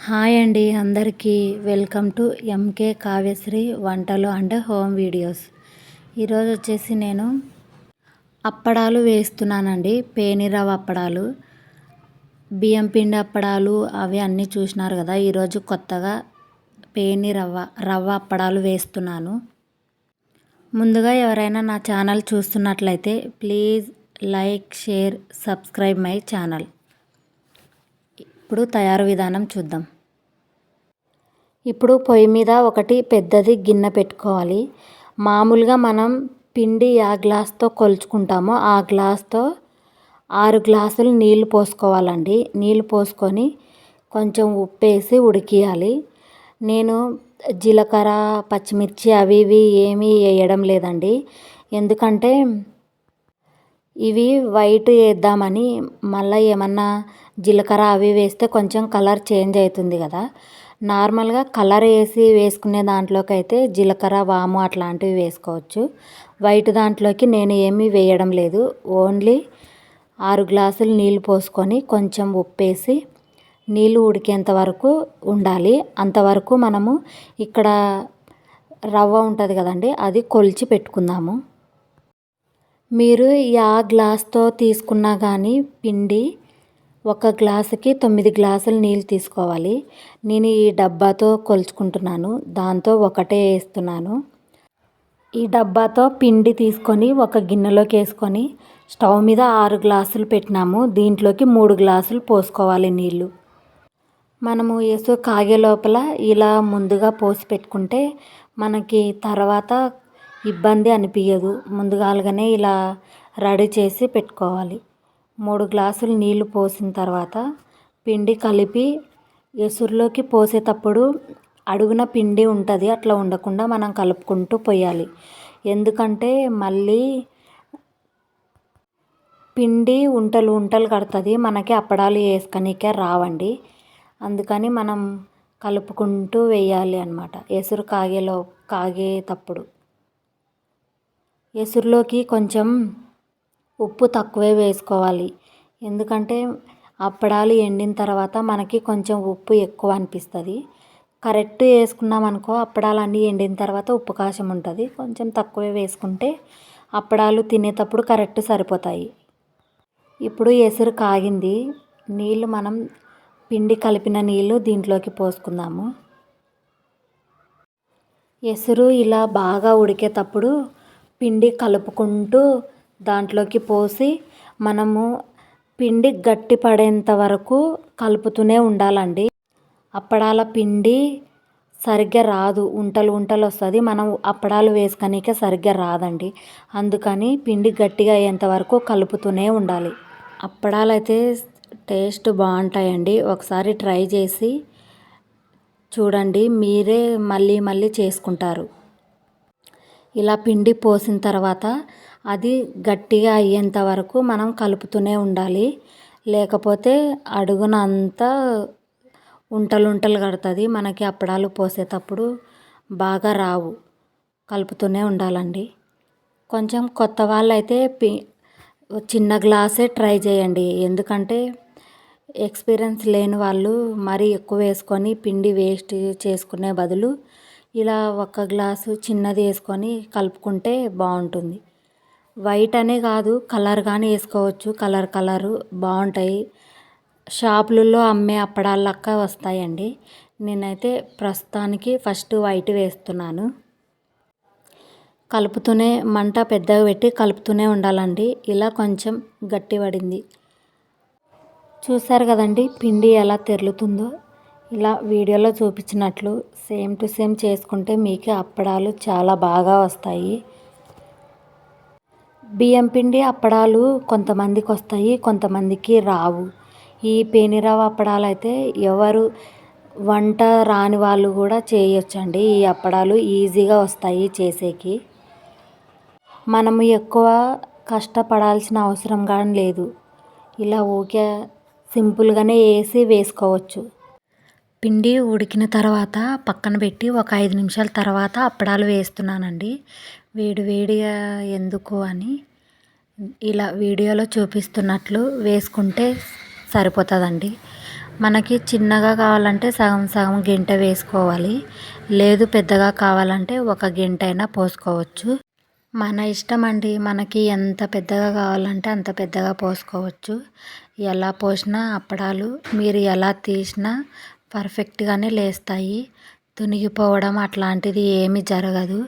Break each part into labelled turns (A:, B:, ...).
A: Hi అండి అందరికీ welcome to MK Kavyasri వంటలు అండ్ హోమ్ వీడియోస్. ఈరోజు వచ్చేసి నేను అప్పడాలు వేస్తున్నానండి. పేనిరవ అప్పడాలు, బియ్యం పిండి అప్పడాలు అవి అన్నీ చూసినారు కదా. ఈరోజు కొత్తగా రవ్వ అప్పడాలు వేస్తున్నాను. ముందుగా ఎవరైనా నా ఛానల్ చూస్తున్నట్లయితే please like, share, subscribe my channel. ఇప్పుడు తయారు విధానం చూద్దాం. ఇప్పుడు పొయ్యి మీద ఒకటి పెద్దది గిన్నె పెట్టుకోవాలి. మామూలుగా మనం పిండి ఆ గ్లాస్తో కొలుచుకుంటామో ఆ గ్లాస్తో 6 గ్లాసులు నీళ్లు పోసుకోవాలండి. నీళ్లు పోసుకొని కొంచెం ఉప్పేసి ఉడికియాలి. నేను జీలకర్ర, పచ్చిమిర్చి అవి ఇవి ఏమీ వేయడం లేదండి. ఎందుకంటే ఇవి వైట్ వేద్దామని, మళ్ళీ ఏమన్నా జీలకర్ర అవి వేస్తే కొంచెం కలర్ చేంజ్ అవుతుంది కదా. నార్మల్గా కలర్ వేసుకునే దాంట్లోకి అయితే జీలకర్ర, వాము అట్లాంటివి వేసుకోవచ్చు. వైట్ దాంట్లోకి నేను ఏమీ వేయడం లేదు. ఓన్లీ 6 గ్లాసులు నీళ్ళు పోసుకొని కొంచెం ఉప్పేసి నీళ్ళు ఉడికేంత వరకు ఉండాలి. అంతవరకు మనము ఇక్కడ రవ్వ ఉంటుంది కదండి, అది కొలిచి పెట్టుకుందాము. మీరు ఆ గ్లాస్తో తీసుకున్నా కానీ పిండి 1 గ్లాసుకి 9 గ్లాసులు నీళ్ళు తీసుకోవాలి. నేను ఈ డబ్బాతో కొలుచుకుంటున్నాను, దాంతో ఒకటే వేస్తున్నాను. ఈ డబ్బాతో పిండి తీసుకొని ఒక గిన్నెలోకి వేసుకొని స్టవ్ మీద 6 గ్లాసులు పెట్టినాము. దీంట్లోకి 3 గ్లాసులు పోసుకోవాలి నీళ్ళు. మనము ఎసు కాగే లోపల ఇలా ముందుగా పోసి పెట్టుకుంటే మనకి తర్వాత ఇబ్బంది అనిపించదు. ముందుగానే ఇలా రెడీ చేసి పెట్టుకోవాలి. 3 గ్లాసులు నీళ్లు పోసిన తర్వాత పిండి కలిపి ఎసురులోకి పోసేటప్పుడు అడుగున పిండి ఉంటుంది, అట్లా ఉండకుండా మనం కలుపుకుంటూ పోయాలి. ఎందుకంటే మళ్ళీ పిండి ఉంటలు కడుతుంది, మనకి అప్పడాలు వేసుకొనికే రావండి. అందుకని మనం కలుపుకుంటూ వేయాలి అన్నమాట. ఎసురు కాగేటప్పుడు ఎసురులోకి కొంచెం ఉప్పు తక్కువే వేసుకోవాలి. ఎందుకంటే అప్పడాలు ఎండిన తర్వాత మనకి కొంచెం ఉప్పు ఎక్కువ అనిపిస్తుంది. కరెక్ట్ వేసుకున్నాం అనుకో, అప్పడాలన్నీ ఎండిన తర్వాత ఉప్పు కాశం ఉంటుంది. కొంచెం తక్కువే వేసుకుంటే అప్పడాలు తినేటప్పుడు కరెక్ట్ సరిపోతాయి. ఇప్పుడు ఎసురు కాగింది. నీళ్ళు మనం పిండి కలిపిన నీళ్ళు దీంట్లోకి పోసుకుందాము. ఎసురు ఇలా బాగా ఉడికేటప్పుడు పిండి కలుపుకుంటూ దాంట్లోకి పోసి మనము పిండి గట్టి పడేంత వరకు కలుపుతూనే ఉండాలండి. అప్పడాల పిండి సరిగ్గా రాదు, ఉంటలు వస్తుంది. మనం అప్పడాలు వేసుకొనికే సరిగ్గా రాదండి. అందుకని పిండి గట్టిగా అయ్యేంత వరకు కలుపుతూనే ఉండాలి. అప్పడాలు అయితే టేస్ట్ బాగుంటాయండి. ఒకసారి ట్రై చేసి చూడండి, మీరే మళ్ళీ చేసుకుంటారు. ఇలా పిండి పోసిన తర్వాత అది గట్టిగా అయ్యేంత వరకు మనం కలుపుతూనే ఉండాలి. లేకపోతే అడుగున అంతా ఉంటలు కడుతుంది. మనకి అప్పడాలు పోసేటప్పుడు బాగా రావు. కలుపుతూనే ఉండాలండి. కొంచెం కొత్త వాళ్ళైతే చిన్న గ్లాసే ట్రై చేయండి. ఎందుకంటే ఎక్స్పీరియన్స్ లేని వాళ్ళు మరీ ఎక్కువ వేసుకొని పిండి వేస్ట్ చేసుకునే బదులు ఇలా 1 గ్లాసు చిన్నది వేసుకొని కలుపుకుంటే బాగుంటుంది. వైట్ అనే కాదు, కలర్ కానీ వేసుకోవచ్చు. కలరు బాగుంటాయి. షాపులలో అమ్మే అప్పడాల లెక్క వస్తాయండి. నేనైతే ప్రస్తుతానికి ఫస్ట్ వైట్ వేస్తున్నాను. కలుపుతూనే మంట పెద్దగా పెట్టి కలుపుతూనే ఉండాలండి. ఇలా కొంచెం గట్టి పడింది. చూసారు కదండి పిండి ఎలా తెరులుతుందో. ఇలా వీడియోలో చూపించినట్లు సేమ్ టు సేమ్ చేసుకుంటే మీకు అప్పడాలు చాలా బాగా వస్తాయి. బియ్యం పిండి అప్పడాలు కొంతమందికి వస్తాయి, కొంతమందికి రావు. ఈ పేనిరవ అప్పడాలు అయితే ఎవరు వంట రాని వాళ్ళు కూడా చేయొచ్చండి. ఈ అప్పడాలు ఈజీగా వస్తాయి చేసేకి. మనము ఎక్కువ కష్టపడాల్సిన అవసరం కానీ లేదు. ఇలా ఊరికే సింపుల్గానే వేసుకోవచ్చు. పిండి ఉడికిన తర్వాత పక్కన పెట్టి ఒక 5 నిమిషాల తర్వాత అప్పడాలు వేస్తున్నానండి. వేడిగా ఎందుకు అని ఇలా వీడియోలో చూపిస్తున్నట్లు వేసుకుంటే సరిపోతుందండి. మనకి చిన్నగా కావాలంటే సగం సగం గెంట వేసుకోవాలి, లేదు పెద్దగా కావాలంటే ఒక గెంట అయినా పోసుకోవచ్చు. మన ఇష్టం అండి, మనకి ఎంత పెద్దగా కావాలంటే అంత పెద్దగా పోసుకోవచ్చు. ఎలా పోసినా అప్పడాలు మీరు ఎలా తీసినా పర్ఫెక్ట్గానే లేస్తాయి, తునిగిపోవడం అట్లాంటిది ఏమీ జరగదు.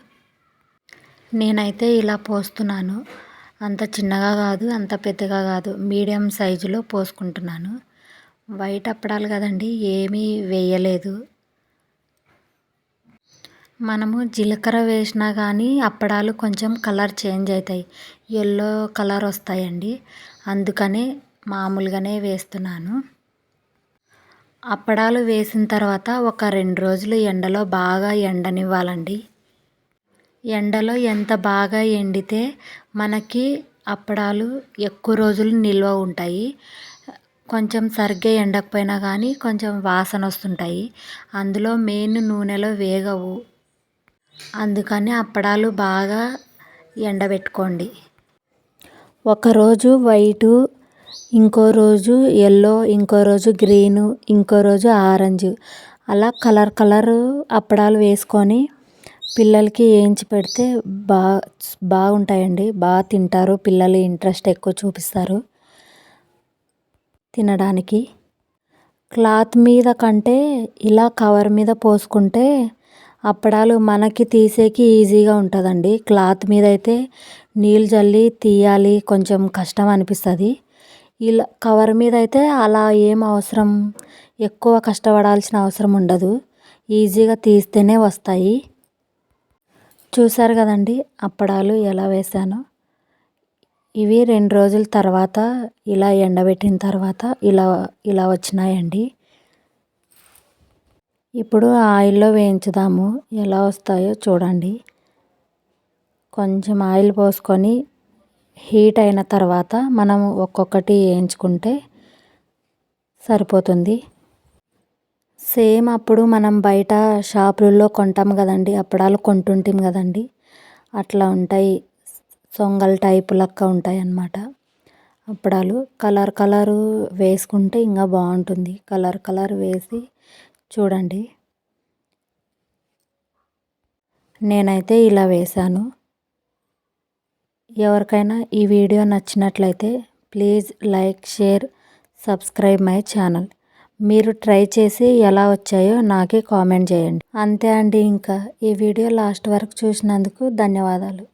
A: నేనైతే ఇలా పోస్తున్నాను, అంత చిన్నగా కాదు అంత పెద్దగా కాదు, మీడియం సైజులో పోసుకుంటున్నాను. వైట్ అప్పడాలు కదండి, ఏమీ వేయలేదు. మనము జీలకర్ర వేసినా కానీ అప్పడాలు కొంచెం కలర్ చేంజ్ అవుతాయి, ఎల్లో కలర్ వస్తాయండి, అందుకనే మామూలుగానే వేస్తున్నాను. అప్పడాలు వేసిన తర్వాత ఒక 2 రోజులు ఎండలో బాగా ఎండనివ్వాలండి. ఎండలో ఎంత బాగా ఎండితే మనకి అప్పడాలు ఎక్కువ రోజులు నిల్వ ఉంటాయి. కొంచెం సరిగ్గా ఎండకపోయినా కానీ కొంచెం వాసన వస్తుంటాయి, అందులో మెయిన్ నూనెలో వేగవు, అందుకని అప్పడాలు బాగా ఎండబెట్టుకోండి. ఒకరోజు వైటు, ఇంకో రోజు ఎల్లో, ఇంకో రోజు గ్రీను, ఇంకో రోజు ఆరెంజ్, అలా కలర్ అప్పడాలు వేసుకొని పిల్లలకి వేయించి పెడితే బాగుంటాయండి, బాగా తింటారు పిల్లలు, ఇంట్రెస్ట్ ఎక్కువ చూపిస్తారు తినడానికి. క్లాత్ మీద కంటే ఇలా కవర్ మీద పోసుకుంటే అప్పడాలు మనకి తీసేకి ఈజీగా ఉంటుందండి. క్లాత్ మీద అయితే నీళ్ళు జల్లి తీయాలి, కొంచెం కష్టం అనిపిస్తుంది. ఇలా కవర్ మీద అయితే అలా ఏం అవసరం, ఎక్కువ కష్టపడాల్సిన అవసరం ఉండదు, ఈజీగా తీస్తేనే వస్తాయి. చూసారు కదండి అప్పడాలు ఎలా వేసానో. ఇవి 2 రోజుల తర్వాత ఇలా ఎండబెట్టిన తర్వాత ఇలా వచ్చినాయండి. ఇప్పుడు ఆయిల్లో వేయించుదాము, ఎలా వస్తాయో చూడండి. కొంచెం ఆయిల్ పోసుకొని హీట్ అయిన తర్వాత మనం ఒక్కొక్కటి వేయించుకుంటే సరిపోతుంది. సేమ్ అప్పుడు మనం బయట షాపులలో కొంటాం కదండి, అప్పడాలు కొంటుంటాం కదండి, అట్లా ఉంటాయి, సొంగల్ టైపు లెక్క ఉంటాయి అన్నమాట అప్పడాలు. కలరు వేసుకుంటే ఇంకా బాగుంటుంది, కలర్ వేసి చూడండి. నేనైతే ఇలా వేశాను. ఎవరికైనా ఈ వీడియో నచ్చినట్లయితే please like, share, subscribe my channel. మీరు ట్రై చేసి ఎలా వచ్చాయో నాకే కామెంట్ చేయండి. అంతే అండి, ఇంకా ఈ వీడియో లాస్ట్ వరకు చూసినందుకు ధన్యవాదాలు.